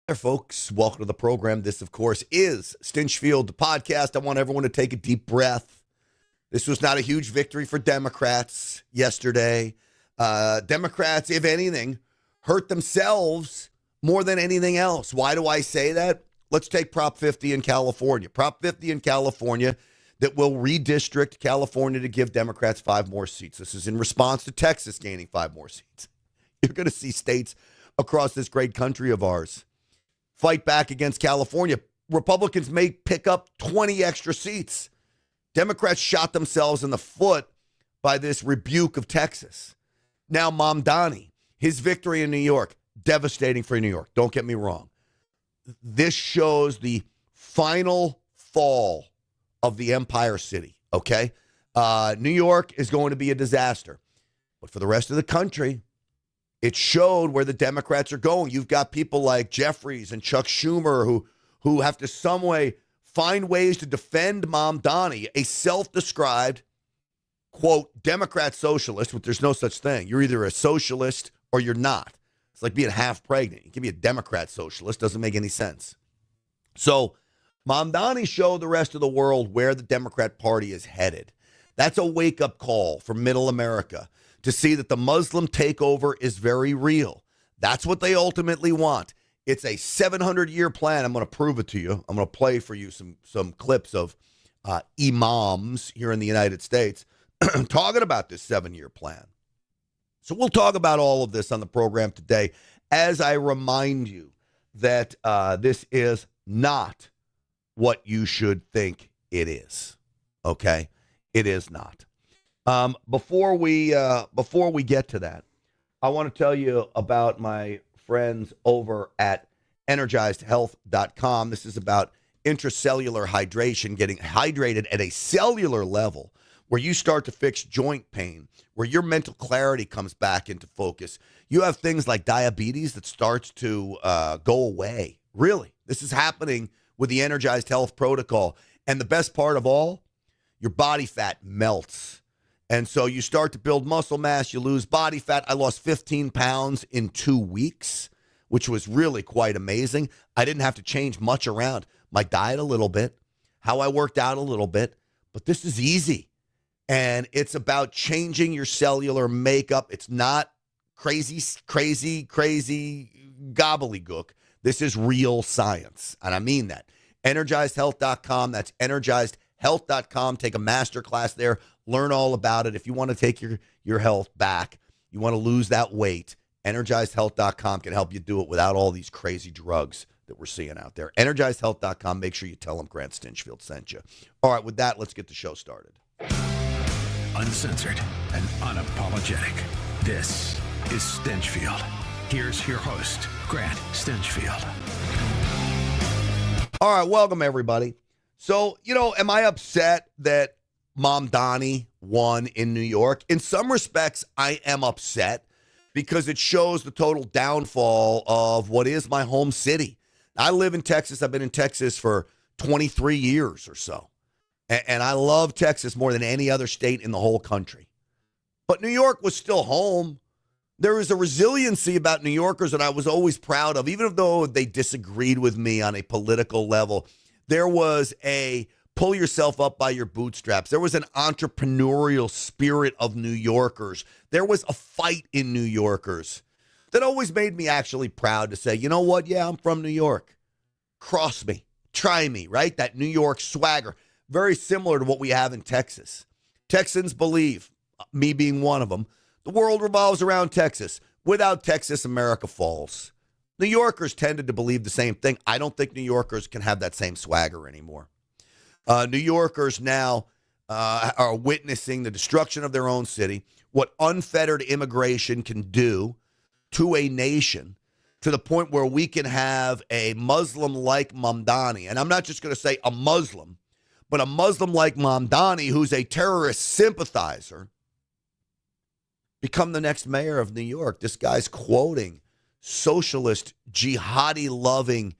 There, folks. Welcome to the program. This, of course, is Stinchfield, the podcast. I want everyone to take a deep breath. This was not a huge victory for Democrats yesterday. Democrats, if anything, hurt themselves more than anything else. Why do I say that? Let's take Prop 50 in California. Prop 50 in California that will redistrict California to give Democrats 5 more seats. This is in response to Texas gaining 5 more seats. You're going to see states across this great country of ours fight back against California. Republicans may pick up 20 extra seats. Democrats shot themselves in the foot by this rebuke of Texas. Now, Mamdani, his victory in New York, devastating for New York. Don't get me wrong. This shows the final fall of the Empire City, okay? New York is going to be a disaster. But for the rest of the country, it showed where the Democrats are going. You've got people like Jeffries and Chuck Schumer who have to some way find ways to defend Mamdani, a self-described, quote, Democrat socialist, but there's no such thing. You're either a socialist or you're not. It's like being half pregnant. You can be a Democrat socialist. Doesn't make any sense. So Mamdani showed the rest of the world where the Democrat Party is headed. That's a wake-up call for middle America to see that the Muslim takeover is very real. That's what they ultimately want. It's a 700-year plan. I'm going to prove it to you. I'm going to play for you some clips of imams here in the United States talking about this 7-year plan. So we'll talk about all of this on the program today as I remind you that this is not what you should think it is. Okay? It is not. Before we get to that, I want to tell you about my friends over at energizedhealth.com. This is about intracellular hydration, getting hydrated at a cellular level where you start to fix joint pain, where your mental clarity comes back into focus. You have things like diabetes that starts to go away. Really, this is happening with the Energized Health protocol. And the best part of all, your body fat melts. And so you start to build muscle mass, you lose body fat. I lost 15 pounds in 2 weeks, which was really quite amazing. I didn't have to change much around my diet a little bit, how I worked out a little bit, but this is easy. And it's about changing your cellular makeup. It's not crazy gobbledygook. This is real science, and I mean that. EnergizedHealth.com, that's EnergizedHealth.com. Take a master class there. Learn all about it. If you want to take your health back, you want to lose that weight, EnergizedHealth.com can help you do it without all these crazy drugs that we're seeing out there. EnergizedHealth.com. Make sure you tell them Grant Stinchfield sent you. All right, with that, let's get the show started. Uncensored and unapologetic. This is Stinchfield. Here's your host, Grant Stinchfield. All right, welcome, everybody. So, am I upset that Mamdani won in New York? In some respects, I am upset because it shows the total downfall of what is my home city. I live in Texas. I've been in Texas for 23 years or so. And I love Texas more than any other state in the whole country. But New York was still home. There is a resiliency about New Yorkers that I was always proud of, even though they disagreed with me on a political level. There was a pull yourself up by your bootstraps. There was an entrepreneurial spirit of New Yorkers. There was a fight in New Yorkers that always made me actually proud to say, you know what? Yeah, I'm from New York. Cross me. Try me, right? That New York swagger. Very similar to what we have in Texas. Texans believe, me being one of them, the world revolves around Texas. Without Texas, America falls. New Yorkers tended to believe the same thing. I don't think New Yorkers can have that same swagger anymore. New Yorkers now are witnessing the destruction of their own city, what unfettered immigration can do to a nation, to the point where we can have a Muslim like Mamdani. And I'm not just going to say a Muslim, but a Muslim like Mamdani, who's a terrorist sympathizer, become the next mayor of New York. This guy's quoting socialist, jihadi-loving,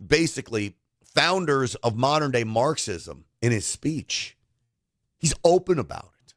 basically founders of modern-day Marxism in his speech. He's open about it.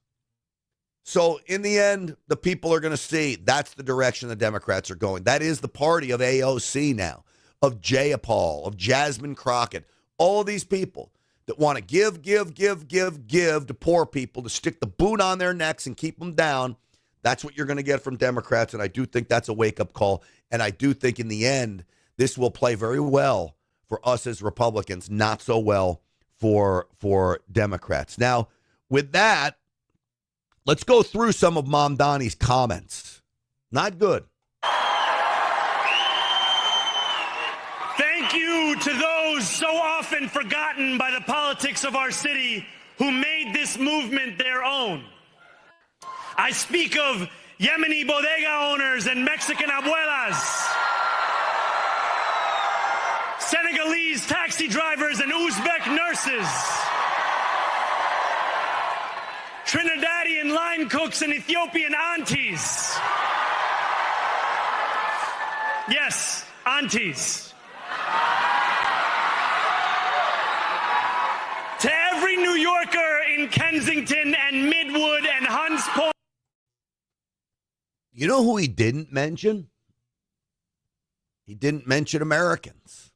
So in the end, the people are going to see that's the direction the Democrats are going. That is the party of AOC now, of Jayapal, of Jasmine Crockett, all these people that want to give to poor people, to stick the boot on their necks and keep them down. That's what you're going to get from Democrats, and I do think that's a wake-up call, and I do think in the end, this will play very well for us as Republicans, not so well for Democrats. Now, with that, let's go through some of Mamdani's comments. Not good. Thank you to those so often forgotten by the politics of our city who made this movement their own. I speak of Yemeni bodega owners and Mexican abuelas, Senegalese taxi drivers and Uzbek nurses, Trinidadian line cooks and Ethiopian aunties. Yes, aunties. To every New Yorker in Kensington and Midwood and Hunts Point. You know who he didn't mention? He didn't mention Americans.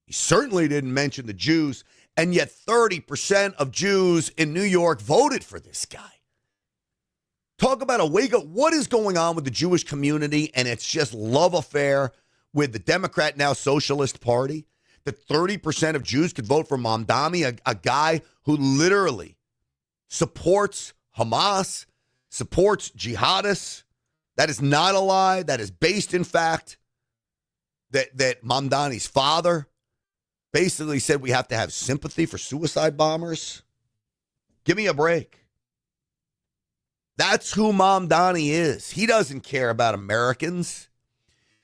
He certainly didn't mention the Jews, and yet 30% of Jews in New York voted for this guy. Talk about a wake-up. What is going on with the Jewish community? And it's just love affair with the Democrat, now Socialist Party, that 30% of Jews could vote for Mamdani, a guy who literally supports Hamas, supports jihadists. That is not a lie. That is based in fact. That Mamdani's father basically said we have to have sympathy for suicide bombers. Give me a break. That's who Mamdani is. He doesn't care about Americans.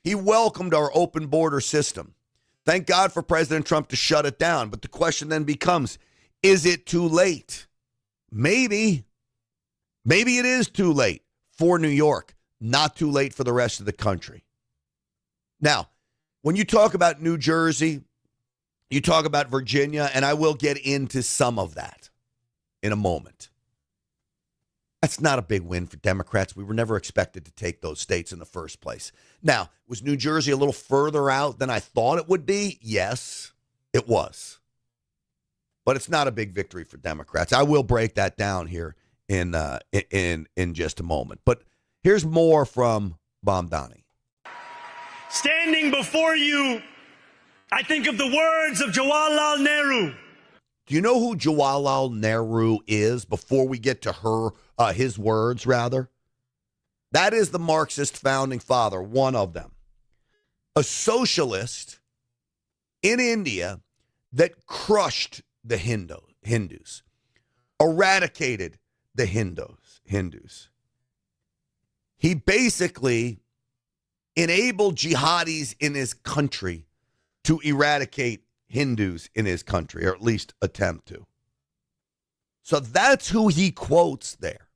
He welcomed our open border system. Thank God for President Trump to shut it down. But the question then becomes, is it too late? Maybe. Maybe it is too late for New York. Not too late for the rest of the country. Now, when you talk about New Jersey, you talk about Virginia, and I will get into some of that in a moment. That's not a big win for Democrats. We were never expected to take those states in the first place. Now, was New Jersey a little further out than I thought it would be? Yes, it was. But it's not a big victory for Democrats. I will break that down here in just a moment. But here's more from Mamdani. Standing before you, I think of the words of Jawaharlal Nehru. Do you know who Jawaharlal Nehru is before we get to his words, rather? That is the Marxist founding father, one of them. A socialist in India that crushed the Hindus, eradicated the Hindus. He basically enabled jihadis in his country to eradicate Hindus in his country, or at least attempt to. So that's who he quotes there.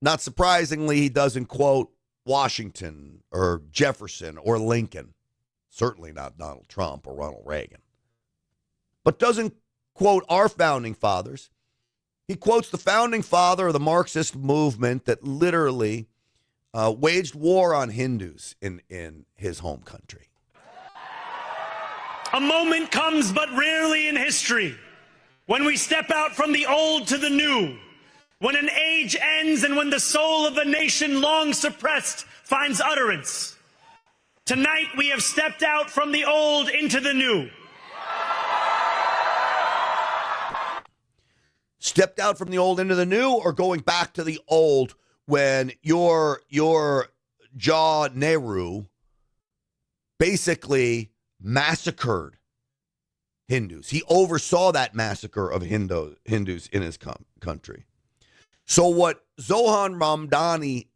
Not surprisingly, he doesn't quote Washington or Jefferson or Lincoln. Certainly not Donald Trump or Ronald Reagan. But doesn't quote our founding fathers. He quotes the founding father of the Marxist movement that literally waged war on Hindus in his home country. A moment comes but rarely in history when we step out from the old to the new, when an age ends and when the soul of a nation long suppressed finds utterance. Tonight we have stepped out from the old into the new. Stepped out from the old into the new, or going back to the old when your Jaw Nehru basically massacred Hindus. He oversaw that massacre of Hindus in his country. So what Zohan Mamdani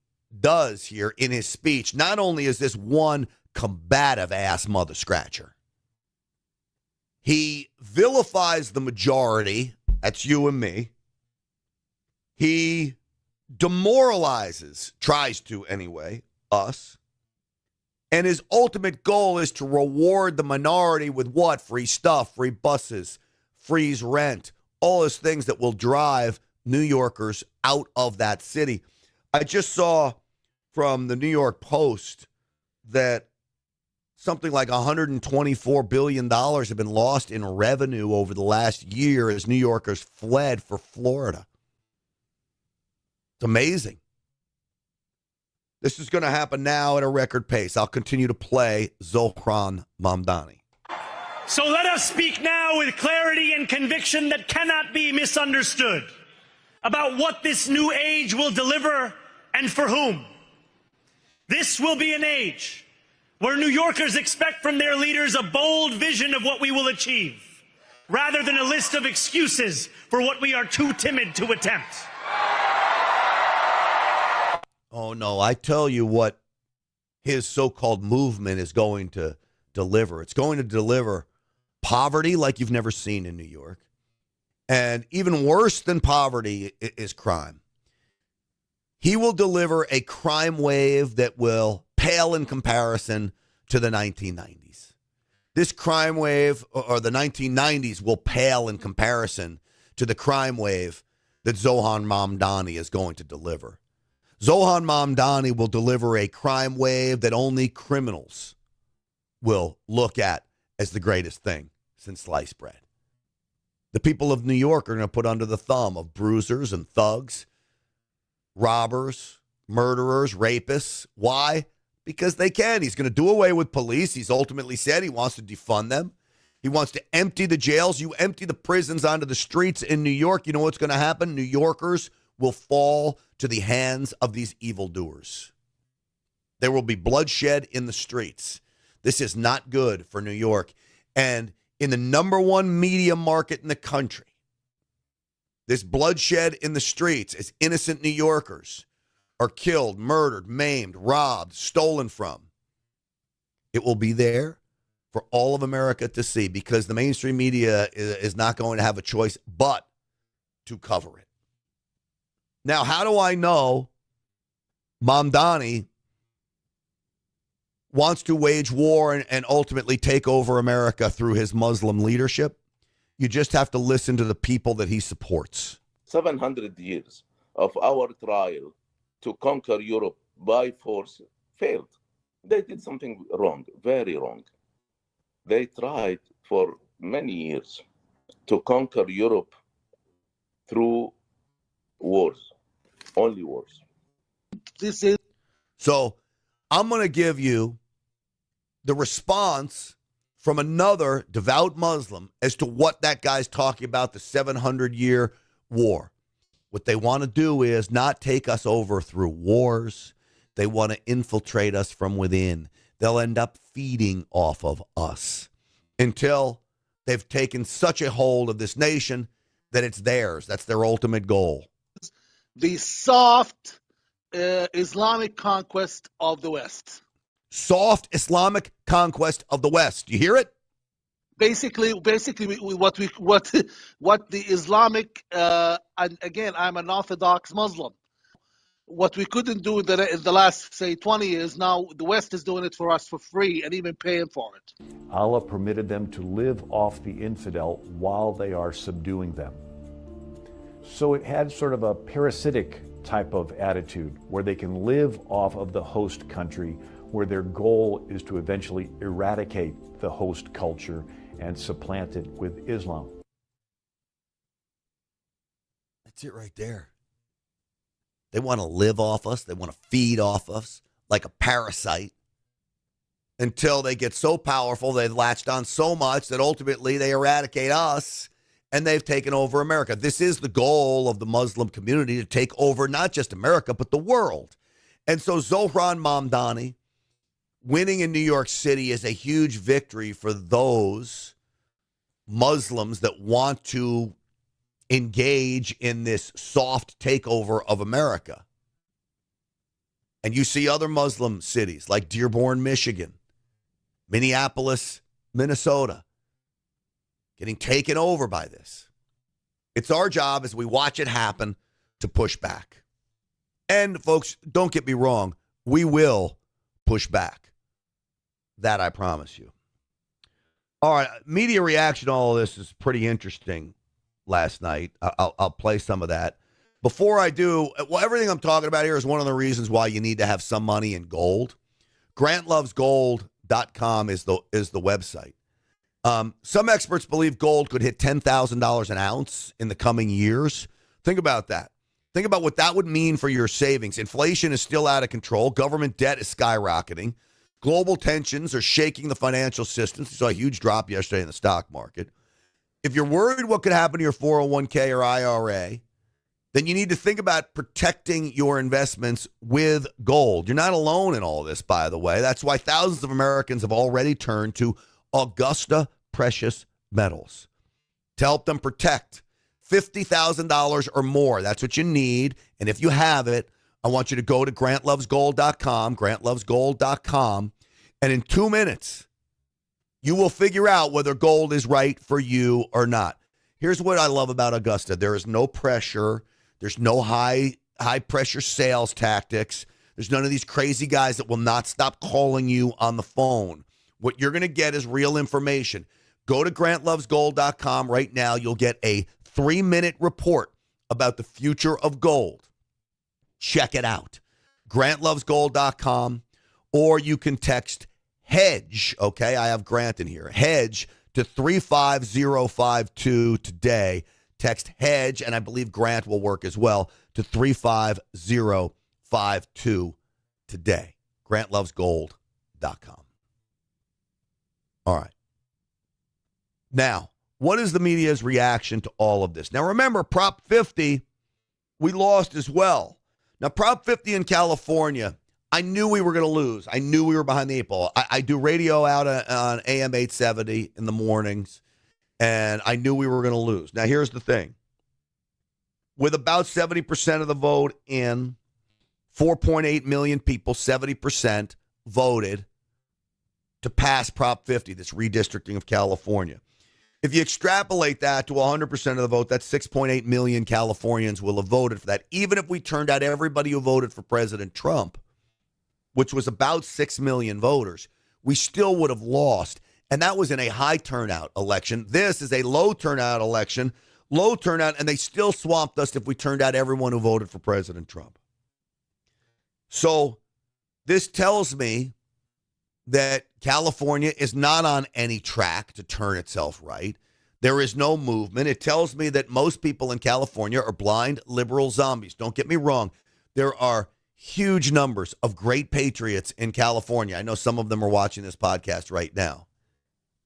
does here in his speech, not only is this one combative ass mother scratcher, he vilifies the majority, that's you and me. He demoralizes, tries to anyway, us. And his ultimate goal is to reward the minority with what? Free stuff, free buses, freeze rent, all those things that will drive New Yorkers out of that city. I just saw from the New York Post that something like $124 billion have been lost in revenue over the last year as New Yorkers fled for Florida. It's amazing. This is going to happen now at a record pace. I'll continue to play Zohran Mamdani. So let us speak now with clarity and conviction that cannot be misunderstood about what this new age will deliver and for whom. This will be an age where New Yorkers expect from their leaders a bold vision of what we will achieve, rather than a list of excuses for what we are too timid to attempt. Oh, no, I tell you what his so-called movement is going to deliver. It's going to deliver poverty like you've never seen in New York. And even worse than poverty is crime. He will deliver a crime wave that will pale in comparison to the 1990s. This crime wave, or the 1990s, will pale in comparison to the crime wave that Zohran Mamdani is going to deliver. Zohran Mamdani will deliver a crime wave that only criminals will look at as the greatest thing since sliced bread. The people of New York are going to put under the thumb of bruisers and thugs, robbers, murderers, rapists. Why? Because they can. He's going to do away with police. He's ultimately said he wants to defund them. He wants to empty the jails. You empty the prisons onto the streets in New York, you know what's going to happen? New Yorkers will fall to the hands of these evildoers. There will be bloodshed in the streets. This is not good for New York. And in the number one media market in the country, this bloodshed in the streets as innocent New Yorkers are killed, murdered, maimed, robbed, stolen from, it will be there for all of America to see because the mainstream media is not going to have a choice but to cover it. Now, how do I know Mamdani wants to wage war and ultimately take over America through his Muslim leadership? You just have to listen to the people that he supports. 700 years of our trial to conquer Europe by force failed. They did something wrong, very wrong. They tried for many years to conquer Europe through wars, only wars. So I'm going to give you the response from another devout Muslim as to what that guy's talking about, the 700-year war. What they want to do is not take us over through wars. They want to infiltrate us from within. They'll end up feeding off of us until they've taken such a hold of this nation that it's theirs. That's their ultimate goal. The soft Islamic conquest of the West. Soft Islamic conquest of the West. You hear it? Basically, what the Islamic and again, I'm an Orthodox Muslim. What we couldn't do in the last, say, 20 years, now the West is doing it for us for free and even paying for it. Allah permitted them to live off the infidel while they are subduing them. So it had sort of a parasitic type of attitude where they can live off of the host country, where their goal is to eventually eradicate the host culture and supplant it with Islam. That's it right there. They want to live off us. They want to feed off us like a parasite until they get so powerful, they've latched on so much that ultimately they eradicate us and they've taken over America. This is the goal of the Muslim community, to take over not just America, but the world. And so Zohran Mamdani winning in New York City is a huge victory for those Muslims that want to engage in this soft takeover of America. And you see other Muslim cities like Dearborn, Michigan, Minneapolis, Minnesota, getting taken over by this. It's our job as we watch it happen to push back. And folks, don't get me wrong, we will push back. That I promise you. All right, media reaction to all of this is pretty interesting last night. I'll play some of that. Before I do, well, everything I'm talking about here is one of the reasons why you need to have some money in gold. GrantLovesGold.com is the website. Some experts believe gold could hit $10,000 an ounce in the coming years. Think about that. Think about what that would mean for your savings. Inflation is still out of control. Government debt is skyrocketing. Global tensions are shaking the financial system. We saw a huge drop yesterday in the stock market. If you're worried what could happen to your 401k or IRA, then you need to think about protecting your investments with gold. You're not alone in all this, by the way. That's why thousands of Americans have already turned to Augusta Precious Metals to help them protect $50,000 or more. That's what you need. And if you have it, I want you to go to GrantLovesGold.com, GrantLovesGold.com, and in 2 minutes, you will figure out whether gold is right for you or not. Here's what I love about Augusta. There is no pressure. There's no high pressure sales tactics. There's none of these crazy guys that will not stop calling you on the phone. What you're going to get is real information. Go to GrantLovesGold.com right now. You'll get a 3-minute report about the future of gold. Check it out. GrantLovesGold.com, or you can text HEDGE, okay? I have Grant in here. HEDGE to 35052 today. Text HEDGE, and I believe Grant will work as well, to 35052 today. GrantLovesGold.com. All right. Now, what is the media's reaction to all of this? Now, remember, Prop 50, we lost as well. Now, Prop 50 in California, I knew we were going to lose. I knew we were behind the eight ball. I do radio out on AM 870 in the mornings, and I knew we were going to lose. Now, here's the thing. With about 70% of the vote in, 4.8 million people, 70% voted to pass Prop 50, this redistricting of California. If you extrapolate that to 100% of the vote, that's 6.8 million Californians will have voted for that. Even if we turned out everybody who voted for President Trump, which was about 6 million voters, we still would have lost. And that was in a high turnout election. This is a low turnout election, low turnout, and they still swamped us if we turned out everyone who voted for President Trump. So this tells me that California is not on any track to turn itself right. There is no movement. It tells me that most people in California are blind liberal zombies. Don't get me wrong. There are huge numbers of great patriots in California. I know some of them are watching this podcast right now.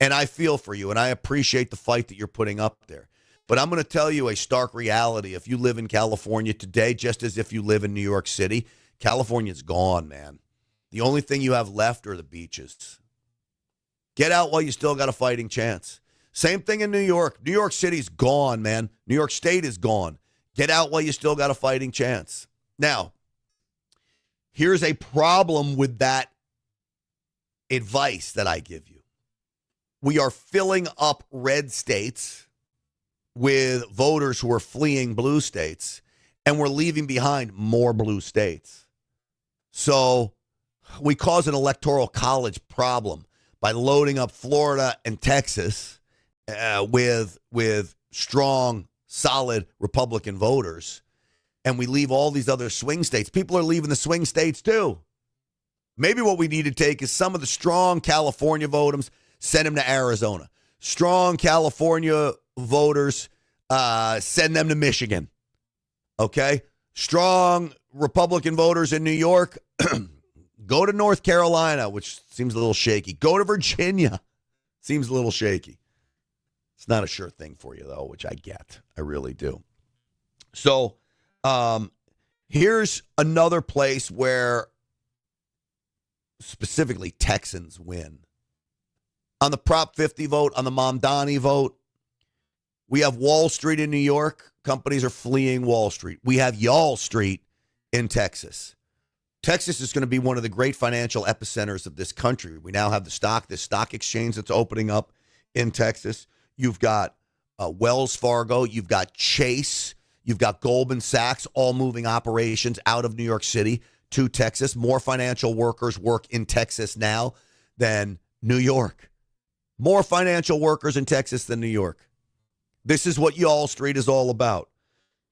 And I feel for you, and I appreciate the fight that you're putting up there. But I'm going to tell you a stark reality. If you live in California today, just as if you live in New York City, California's gone, man. The only thing you have left are the beaches. Get out while you still got a fighting chance. Same thing in New York. New York City's gone, man. New York State is gone. Get out while you still got a fighting chance. Now, here's a problem with that advice that I give you. We are filling up red states with voters who are fleeing blue states, and we're leaving behind more blue states. So we cause an electoral college problem by loading up Florida and Texas with strong, solid Republican voters, and we leave all these other swing states. People are leaving the swing states too. Maybe what we need to take is some of the strong California voters, send them to Arizona. Strong California voters, send them to Michigan. Okay? Strong Republican voters in New York, go to North Carolina, which seems a little shaky. Go to Virginia. Seems a little shaky. It's not a sure thing for you, though, which I get. I really do. So here's another place where specifically Texans win. On the Prop 50 vote, on the Mamdani vote, we have Wall Street in New York. Companies are fleeing Wall Street. We have Y'all Street in Texas. Texas is going to be one of the great financial epicenters of this country. We now have this stock exchange that's opening up in Texas. You've got Wells Fargo. You've got Chase. You've got Goldman Sachs, all moving operations out of New York City to Texas. More financial workers work in Texas now than New York. More financial workers in Texas than New York. This is what Y'all Street is all about.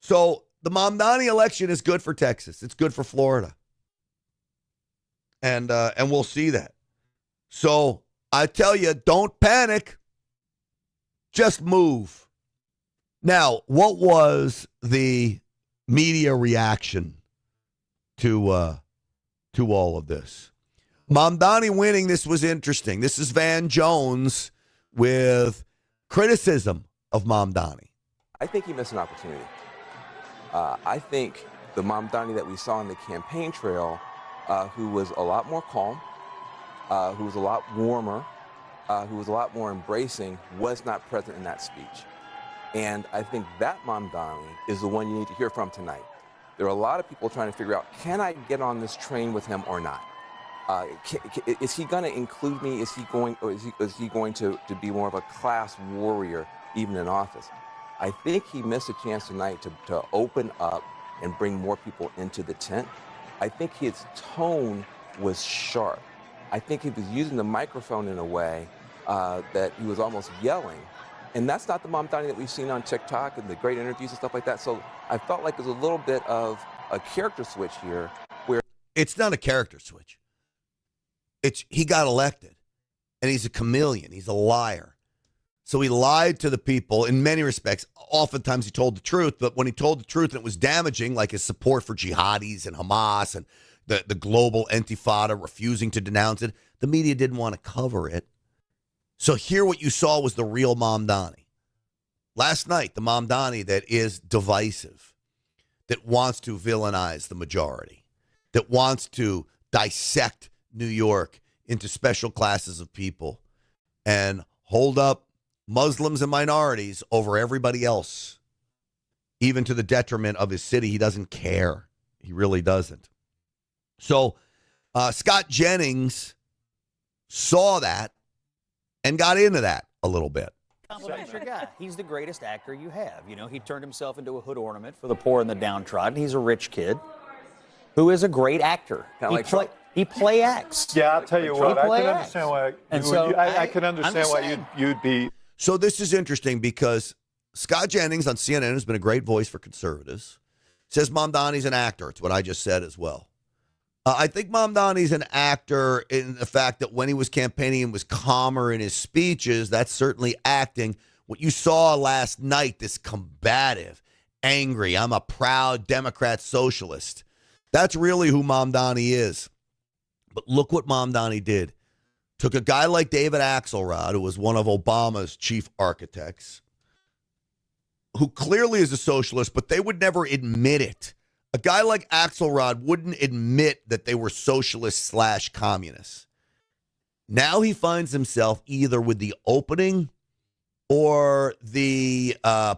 So the Mamdani election is good for Texas. It's good for Florida. And we'll see that. So I tell you, don't panic. Just move. Now, what was the media reaction to all of this? Mamdani winning, this was interesting. This is Van Jones with criticism of Mamdani. I think he missed an opportunity. I think the Mamdani that we saw on the campaign trail, who was a lot more calm, who was a lot warmer, who was a lot more embracing, was not present in that speech. And I think that Mamdani is the one you need to hear from tonight. There are a lot of people trying to figure out, can I get on this train with him or not? Is he going to include me? Is he going to be more of a class warrior even in office? I think he missed a chance tonight to open up and bring more people into the tent. I think his tone was sharp. I think he was using the microphone in a way that he was almost yelling. And that's not the Mamdani that we've seen on TikTok and the great interviews and stuff like that. So I felt like there's a little bit of a character switch here where... It's not a character switch. He got elected, and he's a chameleon. He's a liar. So he lied to the people in many respects. Oftentimes he told the truth, but when he told the truth and it was damaging, like his support for jihadis and Hamas and the global intifada, refusing to denounce it, the media didn't want to cover it. So here what you saw was the real Mamdani. Last night, the Mamdani that is divisive, that wants to villainize the majority, that wants to dissect New York into special classes of people and hold up Muslims and minorities over everybody else, even to the detriment of his city. He doesn't care. He really doesn't. So Scott Jennings saw that and got into that a little bit. Compliment your guy. He's the greatest actor you have. You know, he turned himself into a hood ornament for the poor and the downtrodden. He's a rich kid who is a great actor. He play acts. Yeah, I'll tell you what. I can understand why. I can understand why you'd be. So this is interesting because Scott Jennings on CNN has been a great voice for conservatives. Says Mamdani's an actor. It's what I just said as well. I think Mamdani's an actor in the fact that when he was campaigning and was calmer in his speeches, that's certainly acting. What you saw last night, this combative, angry, I'm a proud Democrat socialist. That's really who Mamdani is. But look what Mamdani did. Took a guy like David Axelrod, who was one of Obama's chief architects, who clearly is a socialist, but they would never admit it. A guy like Axelrod wouldn't admit that they were socialists / communists. Now he finds himself either with the opening or the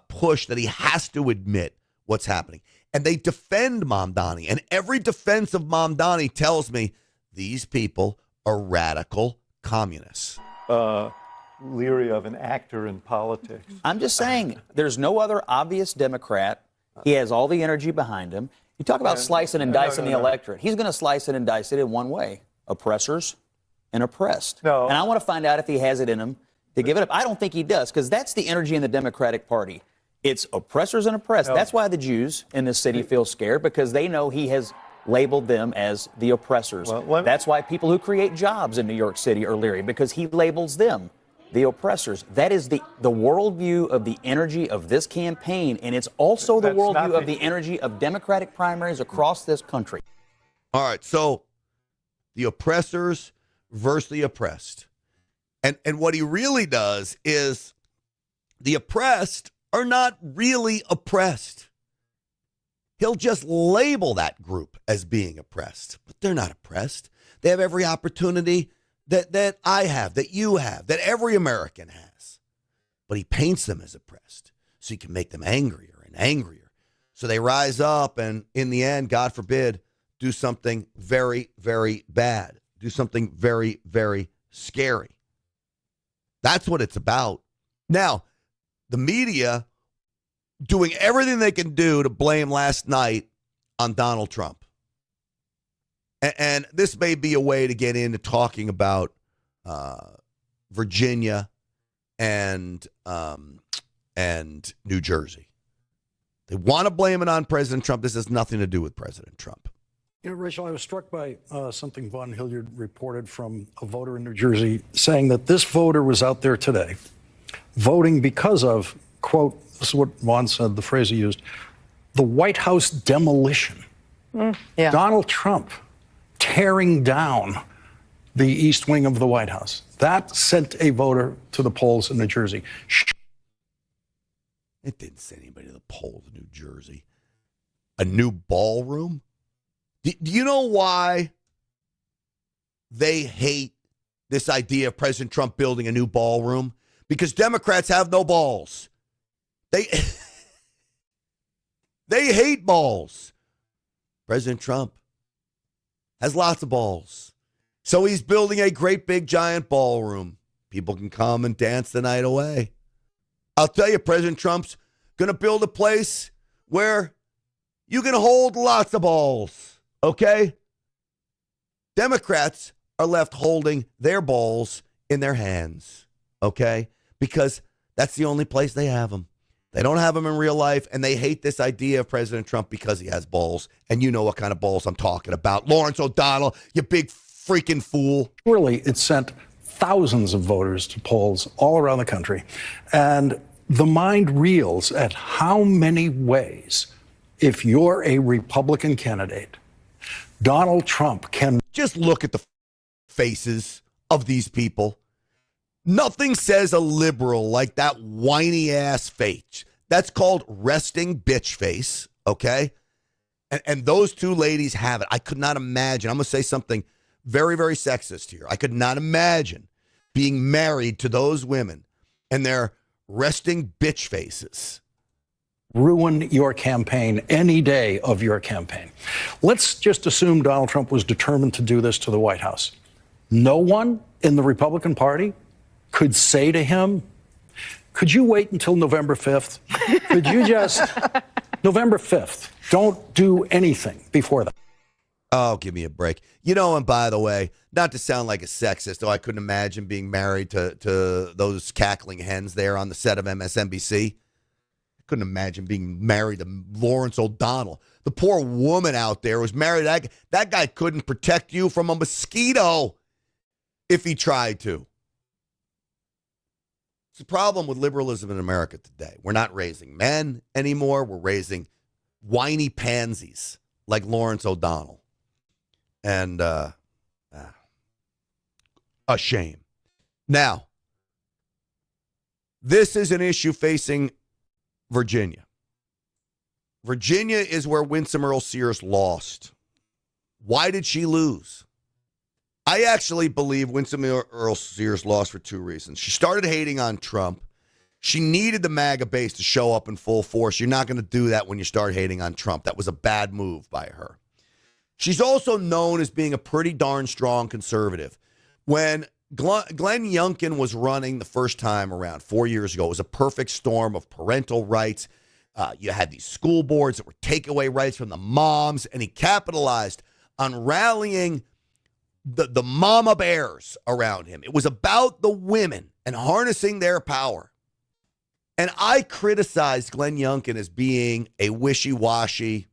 push that he has to admit what's happening. And they defend Mamdani. And every defense of Mamdani tells me these people are radical communists. Leery of an actor in politics. I'm just saying, there's no other obvious Democrat. He has all the energy behind him. You talk about slicing and dicing the electorate. He's going to slice it and dice it in one way: oppressors and oppressed. No. And I want to find out if he has it in him to give it up. I don't think he does, because that's the energy in the Democratic Party. It's oppressors and oppressed. No. That's why the Jews in this city feel scared, because they know he has labeled them as the oppressors. That's why people who create jobs in New York City are leery, because he labels them the oppressors. That is the worldview of the energy of this campaign, and it's also the worldview of the energy of Democratic primaries across this country. All right, so the oppressors versus the oppressed. And what he really does is the oppressed are not really oppressed. He'll just label that group as being oppressed, but they're not oppressed. They have every opportunity that I have, that you have, that every American has. But he paints them as oppressed so he can make them angrier and angrier. So they rise up and in the end, God forbid, do something very, very bad. Do something very, very scary. That's what it's about. Now, the media doing everything they can do to blame last night on Donald Trump. And this may be a way to get into talking about Virginia and New Jersey. They want to blame it on President Trump. This has nothing to do with President Trump. You know, Rachel, I was struck by something Von Hilliard reported from a voter in New Jersey saying that this voter was out there today voting because of, quote, this is what Von said, the phrase he used, the White House demolition. Yeah. Donald Trump tearing down the East Wing of the White House. That sent a voter to the polls in New Jersey. It didn't send anybody to the polls in New Jersey. A new ballroom? Do you know why they hate this idea of President Trump building a new ballroom? Because Democrats have no balls. They hate balls. President Trump has lots of balls. So he's building a great big giant ballroom. People can come and dance the night away. I'll tell you, President Trump's going to build a place where you can hold lots of balls, okay? Democrats are left holding their balls in their hands, okay? Because that's the only place they have them. They don't have them in real life, and they hate this idea of President Trump because he has balls. And you know what kind of balls I'm talking about. Lawrence O'Donnell, you big freaking fool. Surely it sent thousands of voters to polls all around the country. And the mind reels at how many ways, if you're a Republican candidate, Donald Trump can... Just look at the faces of these people. Nothing says a liberal like that whiny ass face. That's called resting bitch face, okay? And those two ladies have it. I could not imagine. I'm going to say something very, very sexist here. I could not imagine being married to those women and their resting bitch faces. Ruin your campaign any day of your campaign. Let's just assume Donald Trump was determined to do this to the White House. No one in the Republican Party could say to him, could you wait until November 5th? Could you just, November 5th, don't do anything before that. Oh, give me a break. You know, and by the way, not to sound like a sexist, though I couldn't imagine being married to those cackling hens there on the set of MSNBC. I couldn't imagine being married to Lawrence O'Donnell. The poor woman out there was married. That guy couldn't protect you from a mosquito if he tried to. It's the problem with liberalism in America today. We're not raising men anymore. We're raising whiny pansies like Lawrence O'Donnell. And a shame. Now, this is an issue facing Virginia. Virginia is where Winsome Sears lost. Why did she lose? I actually believe Winsome Sears lost for two reasons. She started hating on Trump. She needed the MAGA base to show up in full force. You're not going to do that when you start hating on Trump. That was a bad move by her. She's also known as being a pretty darn strong conservative. When Glenn Youngkin was running the first time around 4 years ago, it was a perfect storm of parental rights. You had these school boards that were takeaway rights from the moms, and he capitalized on rallying the mama bears around him. It was about the women and harnessing their power. And I criticized Glenn Youngkin as being a wishy-washy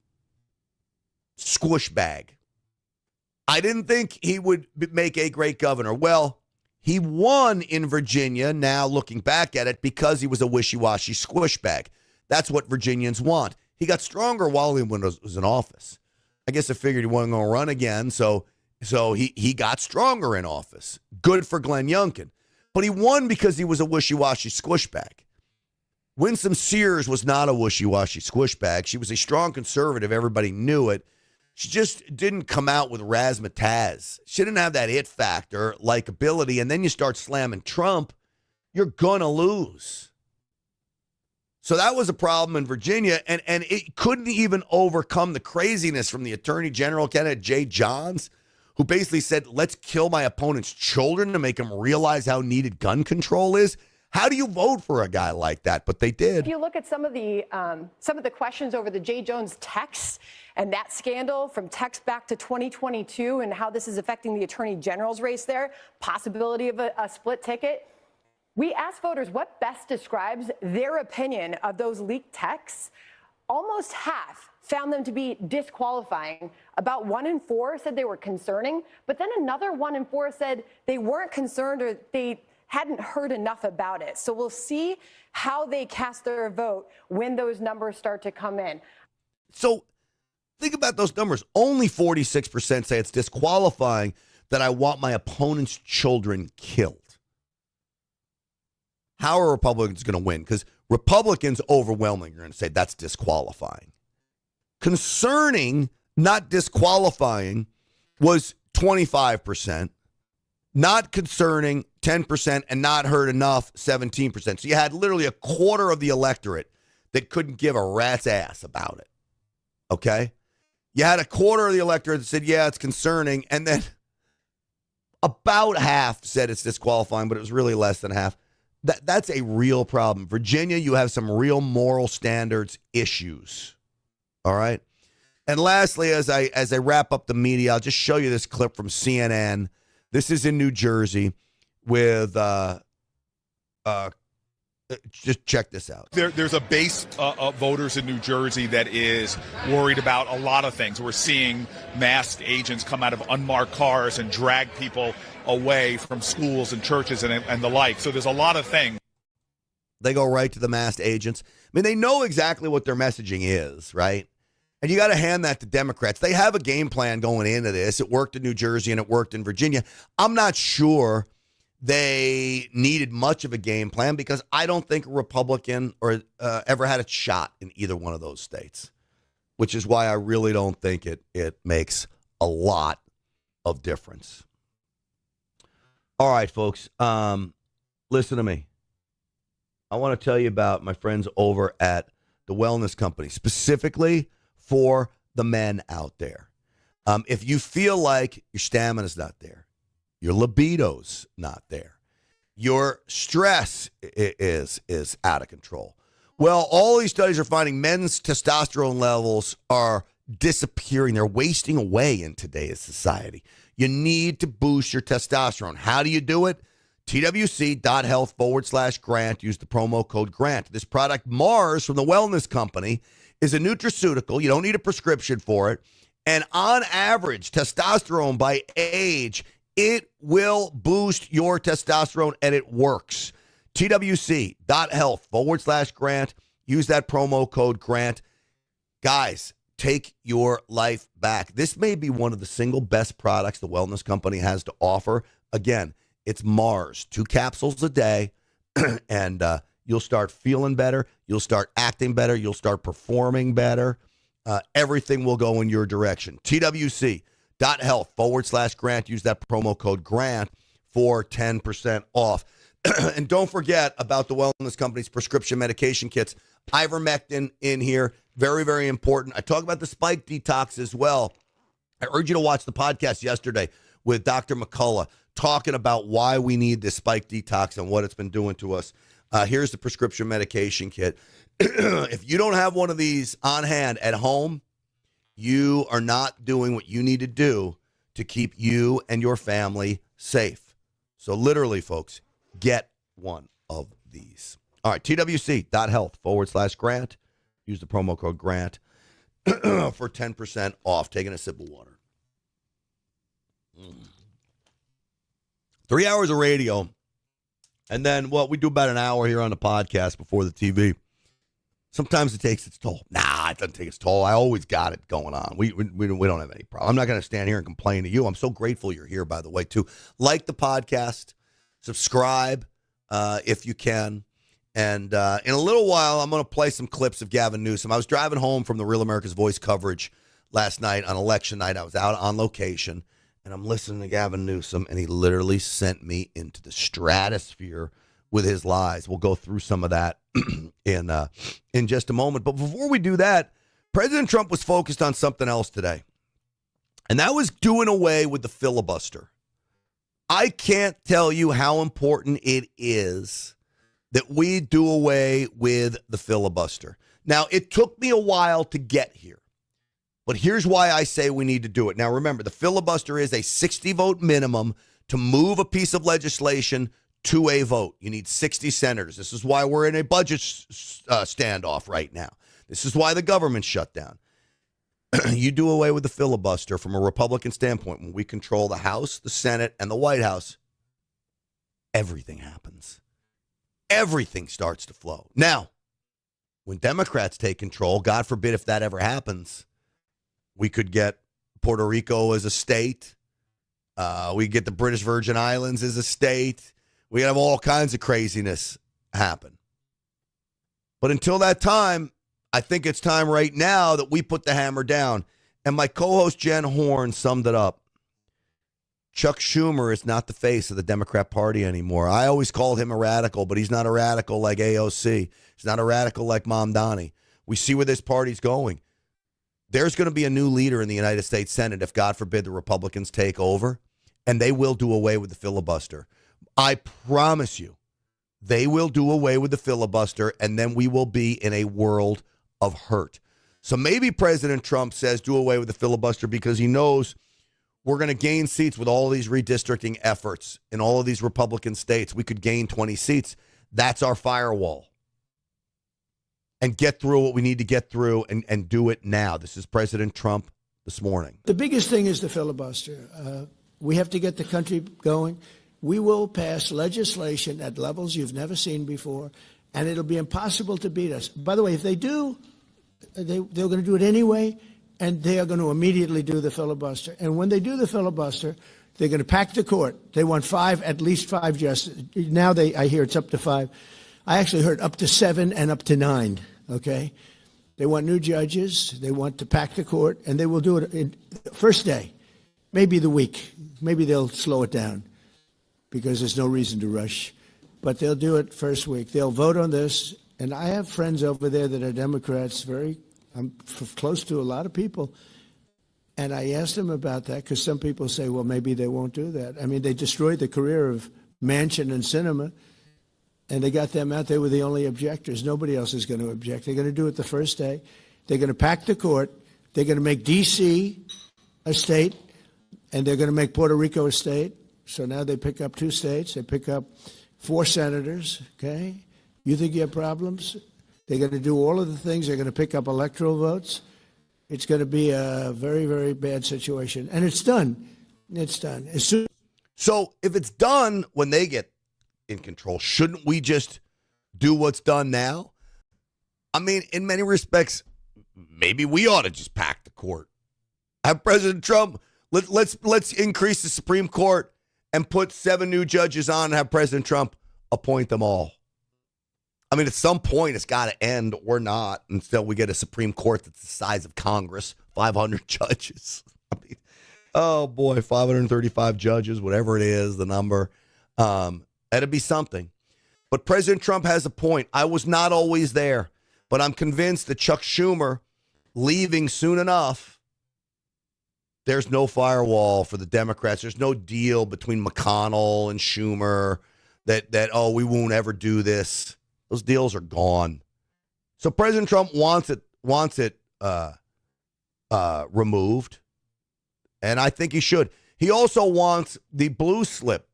squish bag. I didn't think he would make a great governor. Well, he won in Virginia, now looking back at it, because he was a wishy-washy squish bag. That's what Virginians want. He got stronger while he was in office. I guess I figured he wasn't going to run again, so he got stronger in office. Good for Glenn Youngkin. But he won because he was a wishy-washy squish bag. Winsome Sears was not a wishy-washy squish bag. She was a strong conservative. Everybody knew it. She just didn't come out with razzmatazz. She didn't have that it factor, likability, and then you start slamming Trump, you're going to lose. So that was a problem in Virginia, and it couldn't even overcome the craziness from the Attorney General candidate, Jay Johns, who basically said, let's kill my opponent's children to make them realize how needed gun control is. How do you vote for a guy like that? But they did. If you look at some of the questions over the Jay Jones texts and that scandal from text back to 2022 and how this is affecting the Attorney General's race there, possibility of a split ticket, we asked voters what best describes their opinion of those leaked texts. almost half found them to be disqualifying. About 1 in 4 said they were concerning, but then another 1 in 4 said they weren't concerned or they hadn't heard enough about it. So we'll see how they cast their vote when those numbers start to come in. So think about those numbers. Only 46% say it's disqualifying that I want my opponent's children killed. How are Republicans going to win? Because Republicans overwhelmingly are going to say that's disqualifying. Concerning, not disqualifying, was 25%. Not concerning, 10%, and not heard enough, 17%. So you had literally a quarter of the electorate that couldn't give a rat's ass about it. Okay? You had a quarter of the electorate that said, yeah, it's concerning, and then about half said it's disqualifying, but it was really less than half. That's a real problem. Virginia, you have some real moral standards issues. All right? And lastly, as I wrap up the media, I'll just show you this clip from CNN. This is in New Jersey with, just check this out. There's a base of voters in New Jersey that is worried about a lot of things. We're seeing masked agents come out of unmarked cars and drag people away from schools and churches and the like. So there's a lot of things. They go right to the masked agents. I mean, they know exactly what their messaging is, right? And you got to hand that to Democrats. They have a game plan going into this. It worked in New Jersey and it worked in Virginia. I'm not sure they needed much of a game plan because I don't think a Republican or ever had a shot in either one of those states, which is why I really don't think it makes a lot of difference. All right, folks, listen to me. I want to tell you about my friends over at the Wellness Company, specifically for the men out there. If you feel like your stamina's not there, your libido's not there, your stress is out of control. Well, all these studies are finding men's testosterone levels are disappearing. They're wasting away in today's society. You need to boost your testosterone. How do you do it? TWC.health/Grant. Use the promo code GRANT. This product, Mars, from the Wellness Company, is a nutraceutical. You don't need a prescription for it. And on average, testosterone by age, it will boost your testosterone, and it works. TWC.health/Grant. Use that promo code GRANT. Guys, take your life back. This may be one of the single best products the Wellness Company has to offer. Again, it's Mars, 2 capsules a day, and you'll start feeling better. You'll start acting better. You'll start performing better. Everything will go in your direction. TWC.health/Grant. Use that promo code GRANT for 10% off. And don't forget about the Wellness Company's prescription medication kits. Ivermectin in here. Very, very important. I talk about the spike detox as well. I urge you to watch the podcast yesterday with Dr. McCullough talking about why we need this spike detox and what it's been doing to us. Here's the prescription medication kit. If you don't have one of these on hand at home, you are not doing what you need to do to keep you and your family safe. So literally, folks, get one of these. All right, TWC.health/Grant. Use the promo code GRANT for 10% off. Taking a sip of water. 3 hours of radio. And then, well, we do about an hour here on the podcast before the TV. Sometimes it takes its toll. Nah, it doesn't take its toll. I always got it going on. We don't have any problem. I'm not going to stand here and complain to you. I'm so grateful you're here, by the way, too. Like the podcast. Subscribe if you can. And in a little while, I'm going to play some clips of Gavin Newsom. I was driving home from the Real America's Voice coverage last night on election night. I was out on location, and I'm listening to Gavin Newsom, and he literally sent me into the stratosphere with his lies. We'll go through some of that in just a moment. But before we do that, President Trump was focused on something else today, and that was doing away with the filibuster. I can't tell you how important it is that we do away with the filibuster. Now, it took me a while to get here, but here's why I say we need to do it. Now, remember, the filibuster is a 60-vote minimum to move a piece of legislation to a vote. You need 60 senators. This is why we're in a budget standoff right now. This is why the government's shut down. You do away with the filibuster from a Republican standpoint. When we control the House, the Senate, and the White House, everything happens. Everything starts to flow. Now, when Democrats take control, God forbid if that ever happens, we could get Puerto Rico as a state. We get the British Virgin Islands as a state. We have all kinds of craziness happen. But until that time, I think it's time right now that we put the hammer down. And my co-host Jen Horn summed it up. Chuck Schumer is not the face of the Democrat Party anymore. I always called him a radical, but he's not a radical like AOC. He's not a radical like Mamdani. We see where this party's going. There's going to be a new leader in the United States Senate if, God forbid, the Republicans take over, and they will do away with the filibuster. I promise you, they will do away with the filibuster, and then we will be in a world of hurt. So maybe President Trump says do away with the filibuster because he knows we're going to gain seats with all of these redistricting efforts in all of these Republican states. We could gain 20 seats. That's our firewall. And get through what we need to get through and do it now. This is President Trump this morning. The biggest thing is the filibuster. We have to get the country going. We will pass legislation at levels you've never seen before, and it'll be impossible to beat us. By the way, if they do, they're going to do it anyway, and they are going to immediately do the filibuster. And when they do the filibuster, they're going to pack the court. They want at least five justices. Now I hear it's up to 5. I actually heard up to 7 and up to 9, okay? They want new judges. They want to pack the court, and they will do it in first day, maybe the week. Maybe they'll slow it down because there's no reason to rush. But they'll do it first week. They'll vote on this. And I have friends over there that are Democrats, I'm close to a lot of people. And I asked them about that because some people say, well, maybe they won't do that. I mean, they destroyed the career of Manchin and Sinema, and they got them out. They were the only objectors. Nobody else is going to object. They're going to do it the first day. They're going to pack the court. They're going to make D.C. a state, and they're going to make Puerto Rico a state. So now they pick up 2 states. They pick up 4 senators, okay? You think you have problems? They're going to do all of the things. They're going to pick up electoral votes. It's going to be a very, very bad situation. And it's done. It's done. So if it's done when they get in control, shouldn't we just do what's done now? I mean, in many respects, maybe we ought to just pack the court. Have President Trump, let's increase the Supreme Court and put 7 new judges on and have President Trump appoint them all. I mean, at some point, it's got to end or not until we get a Supreme Court that's the size of Congress, 500 judges. I mean, oh, boy, 535 judges, whatever it is, the number. That'd be something. But President Trump has a point. I was not always there, but I'm convinced that Chuck Schumer leaving soon enough, there's no firewall for the Democrats. There's no deal between McConnell and Schumer that we won't ever do this. Those deals are gone. So President Trump wants it removed, and I think he should. He also wants the blue slip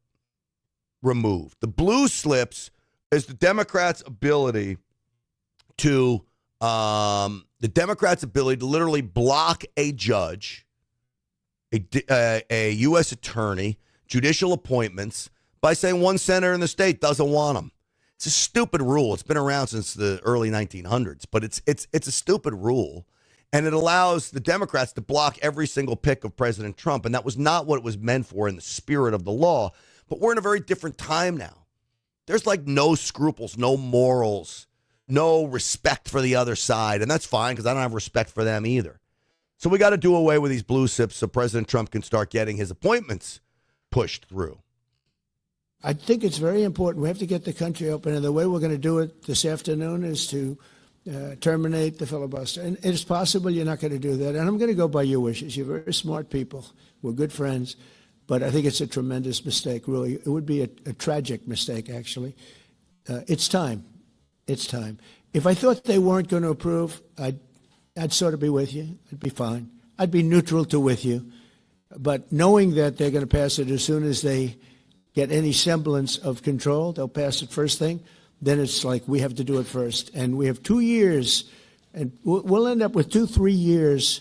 removed. The blue slips is the Democrats' ability to literally block a judge, a U.S. attorney, judicial appointments by saying one senator in the state doesn't want them. It's a stupid rule. It's been around since the early 1900s, but it's a stupid rule, and it allows the Democrats to block every single pick of President Trump, and that was not what it was meant for in the spirit of the law. But we're in a very different time now. There's like no scruples, no morals, no respect for the other side, and that's fine because I don't have respect for them either. So we got to do away with these blue slips so President Trump can start getting his appointments pushed through. I think it's very important. We have to get the country open, and the way we're going to do it this afternoon is to terminate the filibuster. And it's possible you're not going to do that, and I'm going to go by your wishes. You're very smart people. We're good friends, but I think it's a tremendous mistake, really. It would be a tragic mistake, actually. It's time. It's time. If I thought they weren't going to approve, I'd sort of be with you. I'd be fine. I'd be neutral to with you. But knowing that they're going to pass it as soon as they get any semblance of control, they'll pass it first thing, then it's like we have to do it first. And we have 2 years And we'll end up with 2-3 years,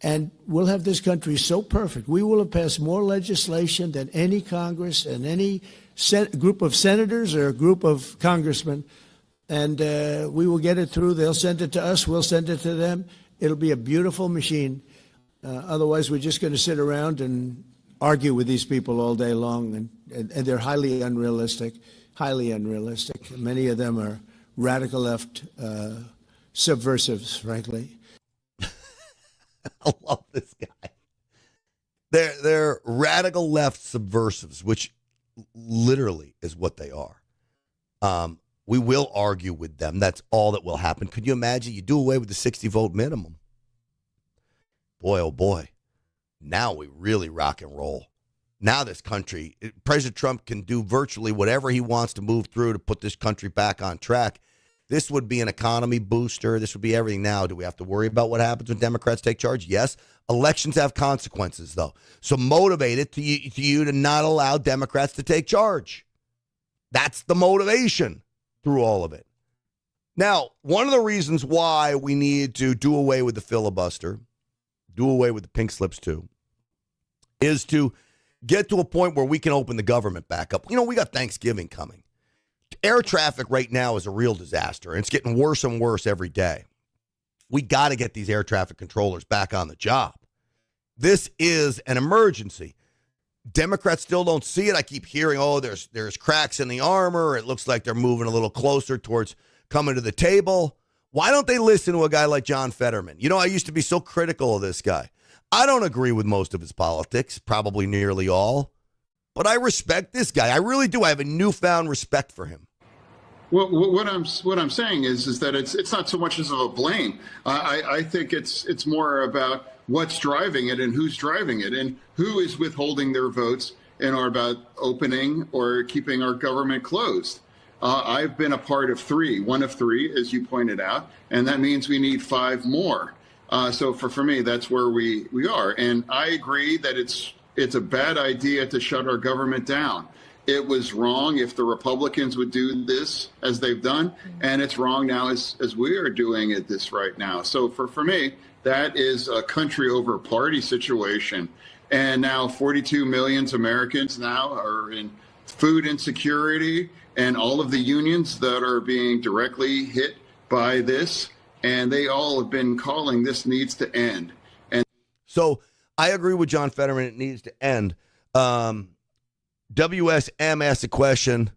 and we'll have this country so perfect. We will have passed more legislation than any Congress and any group of senators or a group of congressmen. And we will get it through. They'll send it to us. We'll send it to them. It'll be a beautiful machine. Otherwise, we're just going to sit around and argue with these people all day long. And they're highly unrealistic. Many of them are radical left subversives, frankly. I love this guy. They're radical left subversives, which literally is what they are. We will argue with them. That's all that will happen. Could you imagine? You do away with the 60-vote minimum. Boy, oh boy. Now we really rock and roll. Now this country, President Trump can do virtually whatever he wants to move through to put this country back on track. This would be an economy booster. This would be everything. Now, do we have to worry about what happens when Democrats take charge? Yes. Elections have consequences, though. So motivate it to you to not allow Democrats to take charge. That's the motivation through all of it. Now, one of the reasons why we need to do away with the filibuster, do away with the pink slips too, is to get to a point where we can open the government back up. You know, we got Thanksgiving coming. Air traffic right now is a real disaster, and it's getting worse and worse every day. We got to get these air traffic controllers back on the job. This is an emergency. Democrats still don't see it. I keep hearing, there's cracks in the armor. It looks like they're moving a little closer towards coming to the table. Why don't they listen to a guy like John Fetterman? You know, I used to be so critical of this guy. I don't agree with most of his politics, probably nearly all. But I respect this guy. I really do. I have a newfound respect for him. Well, what I'm saying is that it's not so much as of a blame. I think it's more about what's driving it and who's driving it and who is withholding their votes and are about opening or keeping our government closed. I've been a part of one of three, as you pointed out, and that means we need 5 more. So for me, that's where we are. And I agree that it's a bad idea to shut our government down. It was wrong if the Republicans would do this as they've done, and it's wrong now as we are doing it this right now. So for me, that is a country over party situation. And now 42 million Americans now are in food insecurity, and all of the unions that are being directly hit by this, and they all have been calling this needs to end. And so I agree with John Fetterman. It needs to end. WSM asked a question.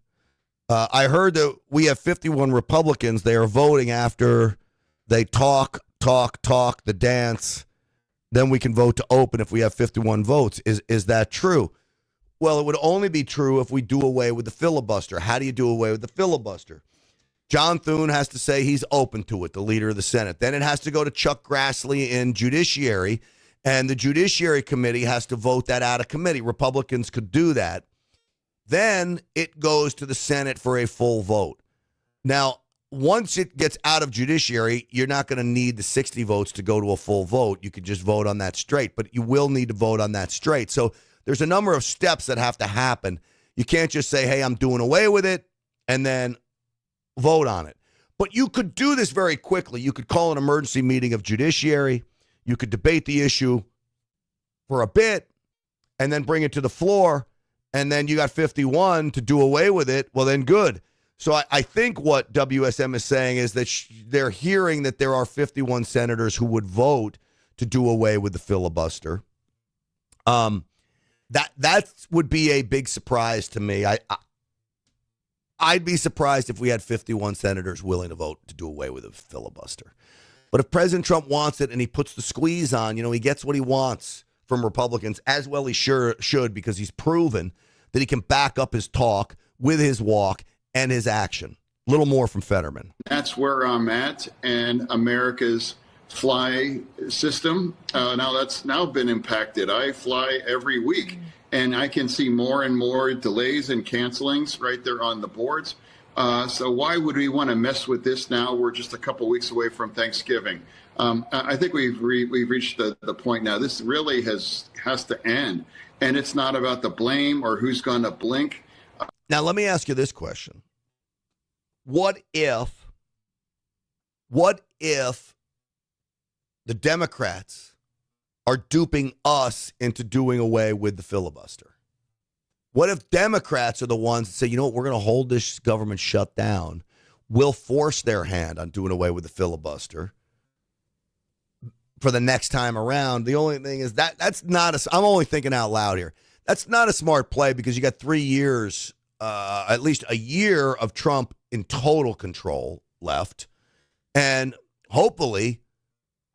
I heard that we have 51 Republicans. They are voting after they talk, the dance. Then we can vote to open if we have 51 votes. Is that true? Well, it would only be true if we do away with the filibuster. How do you do away with the filibuster? John Thune has to say he's open to it, the leader of the Senate. Then it has to go to Chuck Grassley in Judiciary, and the Judiciary Committee has to vote that out of committee. Republicans could do that. Then it goes to the Senate for a full vote. Now, once it gets out of Judiciary, you're not going to need the 60 votes to go to a full vote. You could just vote on that straight, but you will need to vote on that straight. So there's a number of steps that have to happen. You can't just say, hey, I'm doing away with it, and then vote on it. But you could do this very quickly. You could call an emergency meeting of Judiciary. You could debate the issue for a bit and then bring it to the floor. And then you got 51 to do away with it. Well, then good. So I think what WSM is saying is that they're hearing that there are 51 senators who would vote to do away with the filibuster. That would be a big surprise to me. I'd be surprised if we had 51 senators willing to vote to do away with a filibuster. But if President Trump wants it and he puts the squeeze on, he gets what he wants from Republicans, as well he sure should, because he's proven that he can back up his talk with his walk and his action. A little more from Fetterman. That's where I'm at, and America's fly system, that's now been impacted. I fly every week, and I can see more and more delays and cancelings right there on the boards. So why would we want to mess with this now? We're just a couple weeks away from Thanksgiving. I think we've reached the point now. This really has to end, and it's not about the blame or who's going to blink. Now, let me ask you this question. What if the Democrats are duping us into doing away with the filibuster? What if Democrats are the ones that say, you know what, we're going to hold this government shut down. We'll force their hand on doing away with the filibuster for the next time around. The only thing is that's not I'm only thinking out loud here. That's not a smart play because you got 3 years, at least a year of Trump in total control left. And hopefully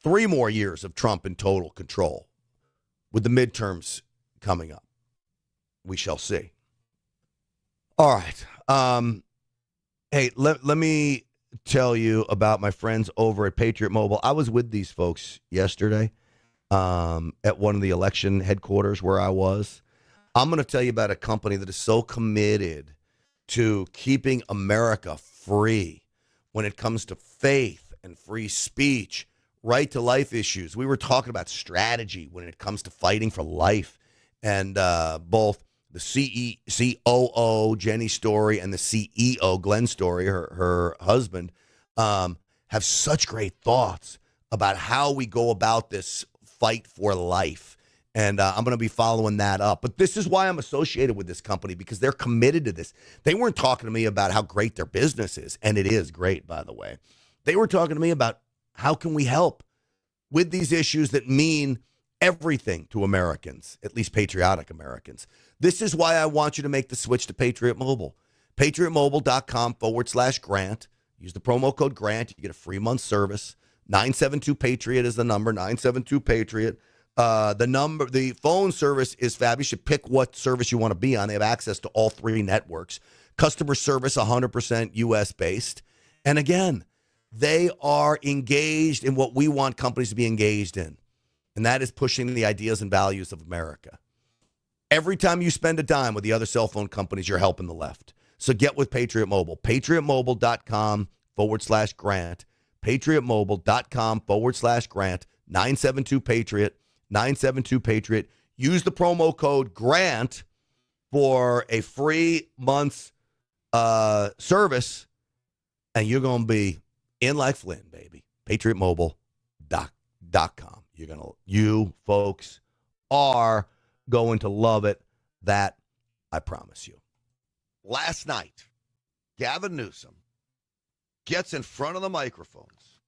3 more years of Trump in total control with the midterms coming up. We shall see. All right. Hey, let me tell you about my friends over at Patriot Mobile. I was with these folks yesterday at one of the election headquarters where I was. I'm going to tell you about a company that is so committed to keeping America free when it comes to faith and free speech, right to life issues. We were talking about strategy when it comes to fighting for life. And both the COO, Jenny Story, and the CEO, Glenn Story, her husband, have such great thoughts about how we go about this fight for life. And I'm going to be following that up. But this is why I'm associated with this company, because they're committed to this. They weren't talking to me about how great their business is, and it is great, by the way. They were talking to me about how can we help with these issues that mean everything to Americans, at least patriotic Americans. This is why I want you to make the switch to Patriot Mobile. PatriotMobile.com/Grant. Use the promo code Grant. You get a free month service. 972-PATRIOT is the number, 972-PATRIOT. The phone service is fabulous. You pick what service you want to be on. They have access to all 3 networks. Customer service, 100% U.S.-based. And again, they are engaged in what we want companies to be engaged in, and that is pushing the ideas and values of America. Every time you spend a dime with the other cell phone companies, you're helping the left. So get with Patriot Mobile. PatriotMobile.com/Grant. PatriotMobile.com/Grant. 972-PATRIOT. 972-PATRIOT. Use the promo code GRANT for a free month's service, and you're going to be in like Flynn, baby. PatriotMobile.com. You folks are going to love it. That I promise you. Last night, Gavin Newsom gets in front of the microphones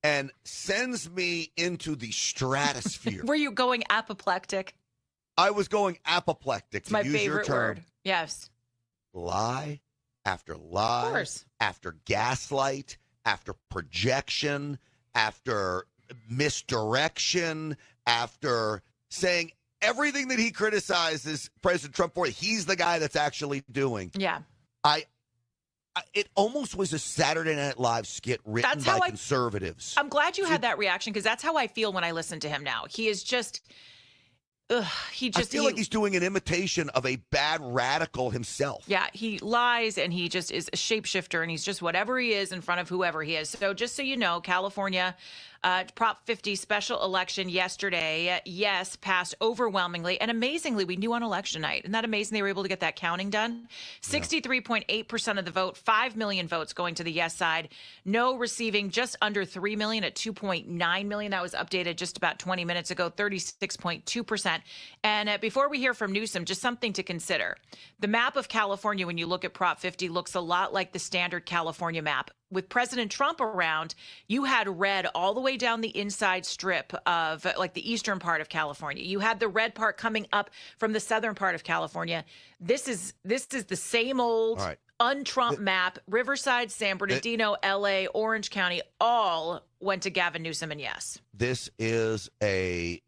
and sends me into the stratosphere. Were you going apoplectic? I was going apoplectic, it's my favorite word. Yes. Lie after lie, after gaslight, after projection, after misdirection, after saying everything that he criticizes President Trump for, he's the guy that's actually doing. Yeah. It almost was a Saturday Night Live skit written by conservatives. I'm glad you had that reaction, because that's how I feel when I listen to him now. He is just... I feel like he's doing an imitation of a bad radical himself. Yeah, he lies, and he just is a shapeshifter, and he's just whatever he is in front of whoever he is. So just so you know, California Prop 50 special election yesterday, yes, passed overwhelmingly and amazingly. We knew on election night. Isn't that amazing they were able to get that counting done? 63.8% of the vote, 5 million votes going to the yes side. No receiving just under 3 million at 2.9 million. That was updated just about 20 minutes ago, 36.2%. And before we hear from Newsom, just something to consider. The map of California, when you look at Prop 50, looks a lot like the standard California map. With President Trump around, you had red all the way down the inside strip of like the eastern part of California. You had the red part coming up from the southern part of California. This is the same old un-Trump map. Riverside, San Bernardino, LA, Orange County, all went to Gavin Newsom and yes. This is a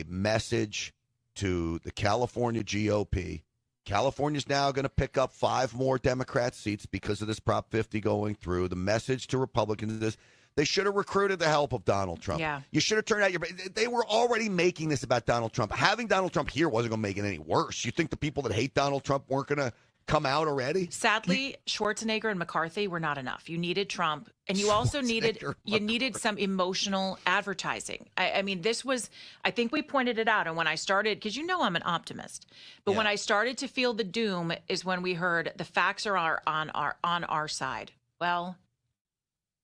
message to the California GOP. California's now going to pick up 5 more Democrat seats because of this Prop 50 going through. The message to Republicans is they should have recruited the help of Donald Trump. Yeah. You should have turned out they were already making this about Donald Trump. Having Donald Trump here wasn't going to make it any worse. You think the people that hate Donald Trump weren't going to come out already? Sadly, Schwarzenegger and McCarthy were not enough. You needed Trump, and you also needed some emotional advertising. I mean, this was, I think we pointed it out, and when I started, because you know I'm an optimist, but when I started to feel the doom is when we heard the facts are on our side. Well,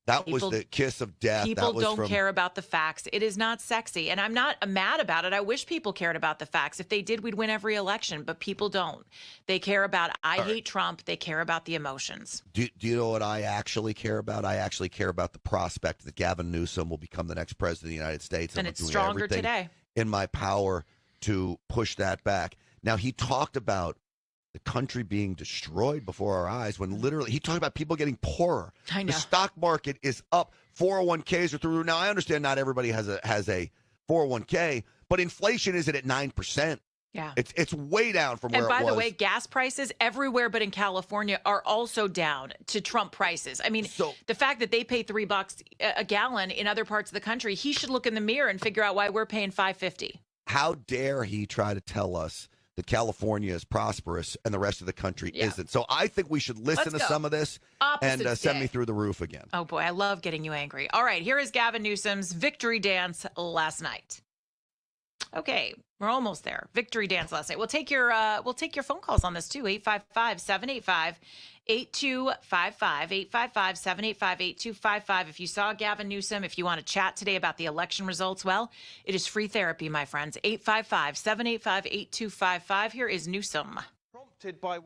That was the kiss of death. People don't care about the facts. It is not sexy. And I'm not mad about it. I wish people cared about the facts. If they did, we'd win every election. But people don't. They care about, I hate Trump. They care about the emotions. Do you know what I actually care about? I actually care about the prospect that Gavin Newsom will become the next president of the United States. And it's stronger today. In my power to push that back. Now, he talked about the country being destroyed before our eyes when literally he talked about people getting poorer. I know. The stock market is up. 401ks are through. Now, I understand not everybody has a 401k, but inflation isn't at 9%. Yeah. It's way down from where it was. And by the way, gas prices everywhere but in California are also down to Trump prices. I mean, the fact that they pay $3 a gallon in other parts of the country, he should look in the mirror and figure out why we're paying $5.50. How dare he try to tell us that California is prosperous and the rest of the country isn't. So I think we should listen to some of this and send me through the roof again. Oh, boy, I love getting you angry. All right, here is Gavin Newsom's victory dance last night. Okay, we're almost there. Victory dance last night. We'll take your phone calls on this too. 855-785-8255. 855-785-8255. If you saw Gavin Newsom, if you want to chat today about the election results, well, it is free therapy, my friends. 855-785-8255. Here is Newsom. Prompted by.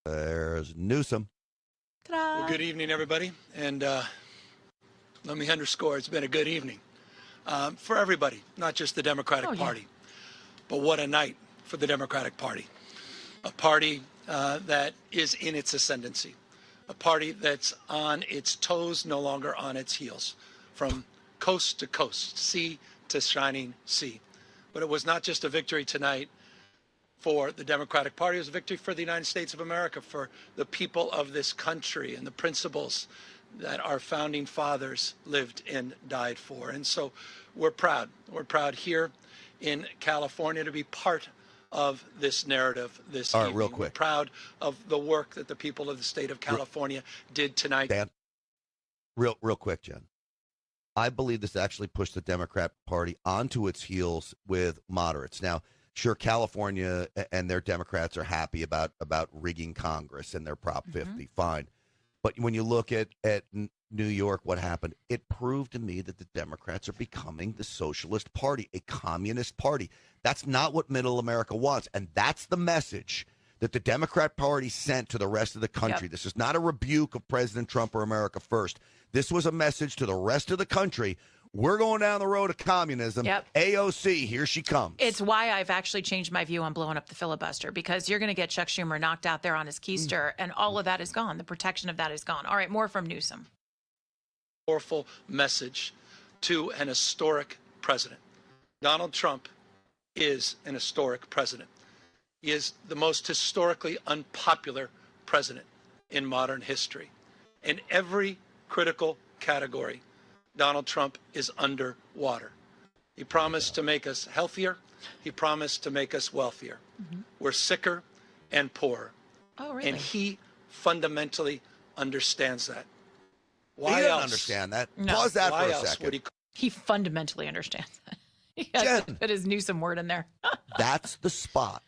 There's Newsom. Ta-da. Well, good evening, everybody. And let me underscore, it's been a good evening. For everybody, not just the Democratic Party. But what a night for the Democratic Party. A party that is in its ascendancy. A party that's on its toes, no longer on its heels. From coast to coast, sea to shining sea. But it was not just a victory tonight for the Democratic Party. It was a victory for the United States of America, for the people of this country and the principles that our founding fathers lived and died for. And so we're proud. We're proud here in California to be part of this narrative this evening. Real quick. We're proud of the work that the people of the state of California did tonight. Dan, real quick, Jen. I believe this actually pushed the Democrat Party onto its heels with moderates. Now, sure, California and their Democrats are happy about rigging Congress and their Prop 50. Fine. But when you look at New York, what happened? It proved to me that the Democrats are becoming the socialist party, a communist party. That's not what middle America wants. And that's the message that the Democrat Party sent to the rest of the country. This is not a rebuke of President Trump or America First. This was a message to the rest of the country. We're going down the road of communism. AOC, here she comes. It's why I've actually changed my view on blowing up the filibuster, because you're going to get Chuck Schumer knocked out there on his keister, and all of that is gone. The protection of that is gone. All right, more from Newsom. Powerful message to an historic president. Donald Trump is an historic president. He is the most historically unpopular president in modern history. In every critical category, Donald Trump is underwater. He promised to make us healthier. He promised to make us wealthier. We're sicker and poorer. Oh, really? And he fundamentally understands that. Why he doesn't understand that. No. Pause that for a second. He fundamentally understands that. He has to put his Newsom word in there. That's the spot.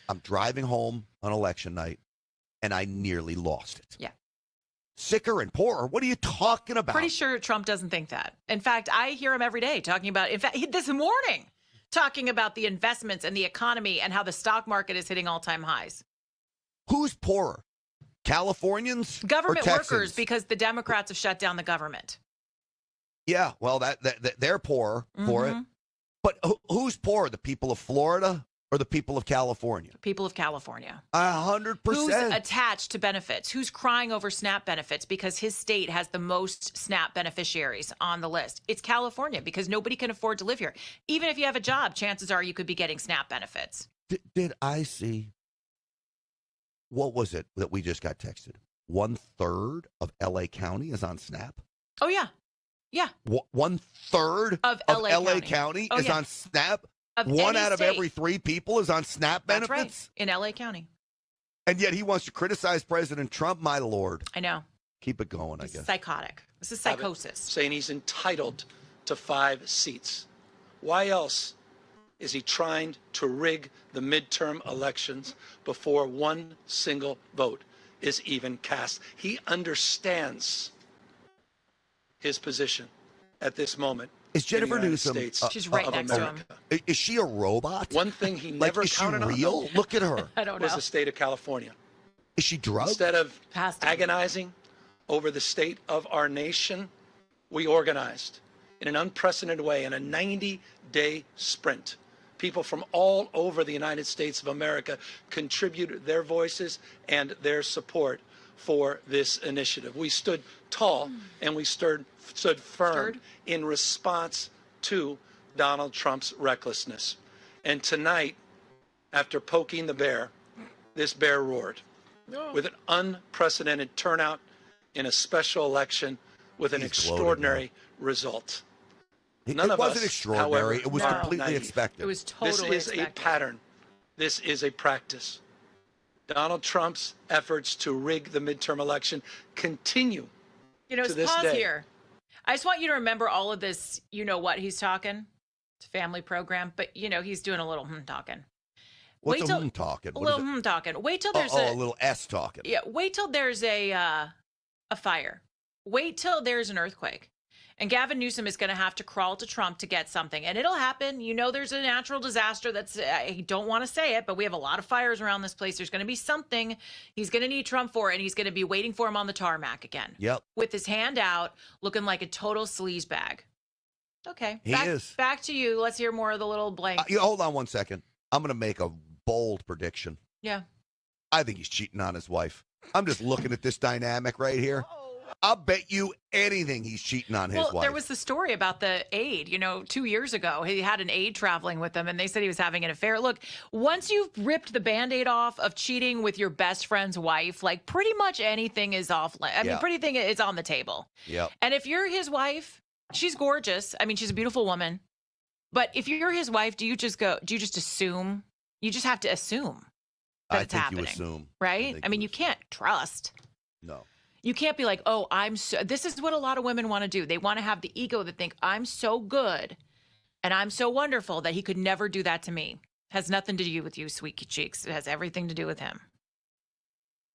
I'm driving home on election night, and I nearly lost it. Yeah. Sicker and poorer? What are you talking about? Pretty sure Trump doesn't think that. In fact, I hear him every day talking about, in fact, this morning, talking about the investments and the economy and how the stock market is hitting all-time highs. Who's poorer? Californians? Government or Texans? workers, because the Democrats have shut down the government. Yeah, well, that they're poorer for it. But who's poorer, the people of Florida or the people of California? People of California. 100%. Who's attached to benefits? Who's crying over SNAP benefits because his state has the most SNAP beneficiaries on the list? It's California, because nobody can afford to live here. Even if you have a job, chances are you could be getting SNAP benefits. Did I see, what was it that we just got texted? 1/3 of LA County is on SNAP? Oh, yeah. Yeah. 1/3 of LA County is on SNAP? One out of every 3 people is on SNAP benefits? That's right, in LA County. And yet he wants to criticize President Trump? My Lord. I know. Keep it going, I guess. Psychotic. This is psychosis. Saying he's entitled to 5 seats. Why else is he trying to rig the midterm elections before one single vote? is even cast. He understands his position at this moment. Is Jennifer in the United Newsom? States She's right of next to America. him. Is she a robot? One thing he Like, never is she counted on real? Look at her. I don't was know. the state of California. Is she drugged? Instead of Has to. agonizing over the state of our nation, we organized in an unprecedented way in a 90-day sprint. People from all over the United States of America contributed their voices and their support for this initiative. We stood tall and we stood firm in response to Donald Trump's recklessness. And tonight, after poking the bear, this bear roared with an unprecedented turnout in a special election with an extraordinary result. None it of wasn't us, extraordinary. however, It was are completely naive. expected. It was totally This is expected. a pattern. This is a practice. Donald Trump's efforts to rig the midterm election continue You know, to this pause day. here. I just want you to remember all of this. You know what he's talking? It's a family program, but you know he's doing a little talking. What's Wait a till talking? a What is little it? talking. Wait till there's a little S talking. yeah. Wait till there's a fire. Wait till there's an earthquake, and Gavin Newsom is going to have to crawl to Trump to get something, and it'll happen. You know, there's a natural disaster that's. I don't want to say it, but we have a lot of fires around this place. There's going to be something he's going to need Trump for, and he's going to be waiting for him on the tarmac again. Yep. With his hand out, looking like a total sleaze bag. Okay. He is. Back to you. Let's hear more of the little blank. Hold on one second. I'm going to make a bold prediction. Yeah. I think he's cheating on his wife. I'm just looking at this dynamic right here. I'll bet you anything he's cheating on his wife. There was the story about the aide, 2 years ago. He had an aide traveling with him, and they said he was having an affair. Look, once you've ripped the Band-Aid off of cheating with your best friend's wife, like pretty much anything is off. I mean, pretty thing is on the table. Yep. And if you're his wife, she's gorgeous. I mean, she's a beautiful woman. But if you're his wife, do you just assume? You just have to assume that it's happening. You assume. Right? I mean, you can't trust. No. You can't be like, oh, this is what a lot of women want to do. They want to have the ego that think I'm so good and I'm so wonderful that he could never do that to me. Has nothing to do with you, sweet cheeks. It has everything to do with him.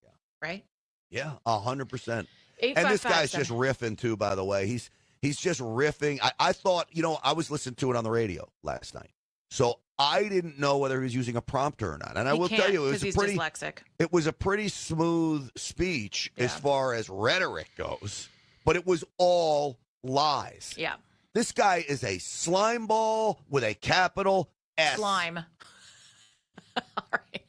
Yeah. Right? Yeah, 100%. And this guy's just riffing too, by the way. He's just riffing. I thought, I was listening to it on the radio last night. So I didn't know whether he was using a prompter or not. And I will tell you, he's dyslexic. It was a pretty smooth speech as far as rhetoric goes, but it was all lies. Yeah. This guy is a slime ball with a capital S. Slime. All right.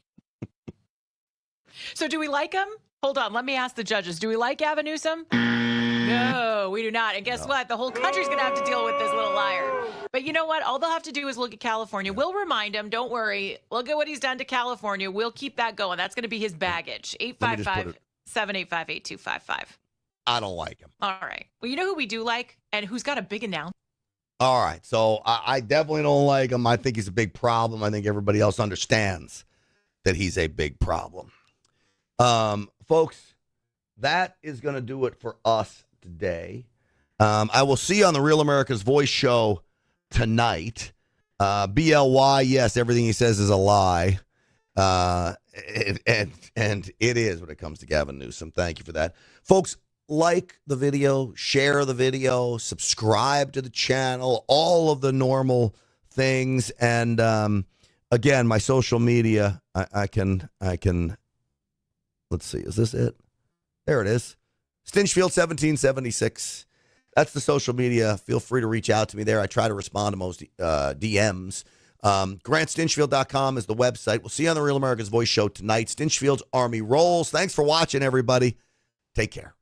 So do we like him? Hold on. Let me ask the judges. Do we like Gavin Newsom? No, we do not. And guess what? The whole country's going to have to deal with this little liar. But you know what? All they'll have to do is look at California. We'll remind him. Don't worry. Look at what he's done to California. We'll keep that going. That's going to be his baggage. 855-785-8255. I don't like him. All right. Well, you know who we do like and who's got a big announcement? All right. So I definitely don't like him. I think he's a big problem. I think everybody else understands that he's a big problem. Folks, that is going to do it for us today. I will see you on the Real America's Voice show tonight. BLY, yes, everything he says is a lie. And it is when it comes to Gavin Newsom. Thank you for that. Folks, like the video, share the video, subscribe to the channel, all of the normal things. And again, my social media, I can let's see, is this it? There it is. Stinchfield 1776. That's the social media. Feel free to reach out to me there. I try to respond to most DMs. GrantStinchfield.com is the website. We'll see you on the Real America's Voice show tonight. Stinchfield's Army rolls. Thanks for watching, everybody. Take care.